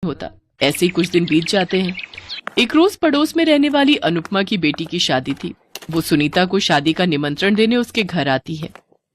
होता। ऐसे ही कुछ दिन बीत जाते हैं। एक रोज पड़ोस में रहने वाली अनुपमा की बेटी की शादी थी। वो सुनीता को शादी का निमंत्रण देने उसके घर आती है।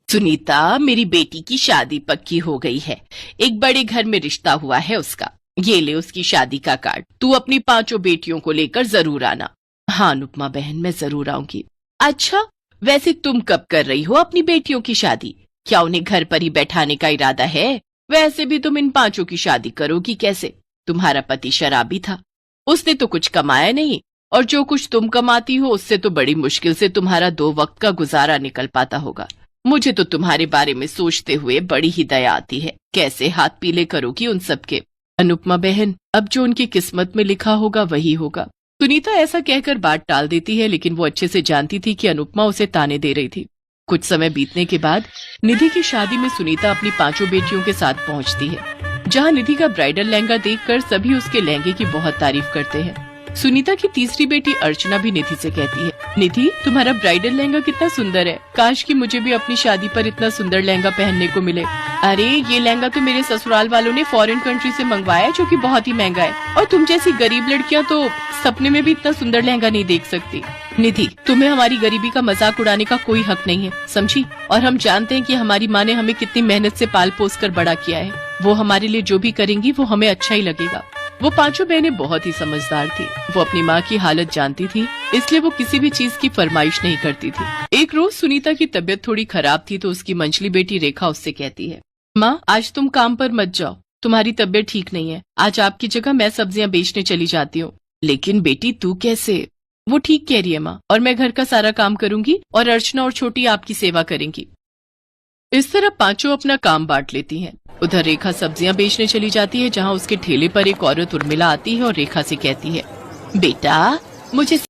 सुनीता, मेरी बेटी की शादी पक्की हो गई है। एक बड़े घर में रिश्ता हुआ है उसका। ये ले उसकी शादी का कार्ड। तू अपनी 5 बेटियों को लेकर जरूर आना। हाँ अनुपमा बहन, मैं जरूर आऊंगी। अच्छा, वैसे तुम कब कर रही हो अपनी बेटियों की शादी? क्या उन्हें घर पर ही बैठाने का इरादा है? वैसे भी तुम इन 5 की शादी करोगी कैसे? तुम्हारा पति शराबी था, उसने तो कुछ कमाया नहीं, और जो कुछ तुम कमाती हो उससे तो बड़ी मुश्किल से तुम्हारा 2 वक्त का गुजारा निकल पाता होगा। मुझे तो तुम्हारे बारे में सोचते हुए बड़ी ही दया आती है। कैसे हाथ पीले करोगी उन सबके। अनुपमा बहन, अब जो उनकी किस्मत में लिखा होगा वही होगा। सुनीता ऐसा कहकर बात टाल देती है, लेकिन वो अच्छे से जानती थी कि अनुपमा उसे ताने दे रही थी। कुछ समय बीतने के बाद निधि की शादी में सुनीता अपनी 5 बेटियों के साथ पहुंचती है। जहां निधि का ब्राइडल लहंगा देखकर सभी उसके लहंगे की बहुत तारीफ करते हैं। सुनीता की तीसरी बेटी अर्चना भी निधि से कहती है, निधि तुम्हारा ब्राइडल लहंगा कितना सुंदर है। काश कि मुझे भी अपनी शादी पर इतना सुंदर लहंगा पहनने को मिले। अरे ये लहंगा तो मेरे ससुराल वालों ने फॉरेन कंट्री से मंगवाया है, जो कि बहुत ही महंगा है, और तुम जैसी गरीब लड़कियां तो सपने में भी इतना सुंदर लहंगा नहीं देख सकती। निधि, तुम्हें हमारी गरीबी का मजाक उड़ाने का कोई हक नहीं है, समझी? और हम जानते हैं कि हमारी माँ ने हमें कितनी मेहनत से पाल पोस कर बड़ा किया है। वो हमारे लिए जो भी करेंगी वो हमें अच्छा ही लगेगा। वो 5 बहनें बहुत ही समझदार थी। वो अपनी माँ की हालत जानती थी, इसलिए वो किसी भी चीज की फरमाइश नहीं करती थी। एक रोज सुनीता की तबीयत थोड़ी खराब थी तो उसकी मंझली बेटी रेखा उससे कहती है, माँ आज तुम काम पर मत जाओ, तुम्हारी तबीयत ठीक नहीं है। आज आपकी जगह मैं सब्जियां बेचने चली जाती हूँ। लेकिन बेटी तू कैसे? वो ठीक कह रही है माँ, और मैं घर का सारा काम करूंगी और अर्चना और छोटी आपकी सेवा करेंगी। इस तरह 5 अपना काम बांट लेती हैं। उधर रेखा सब्जियां बेचने चली जाती है, जहां उसके ठेले पर एक औरत उर्मिला आती है और रेखा से कहती है, बेटा मुझे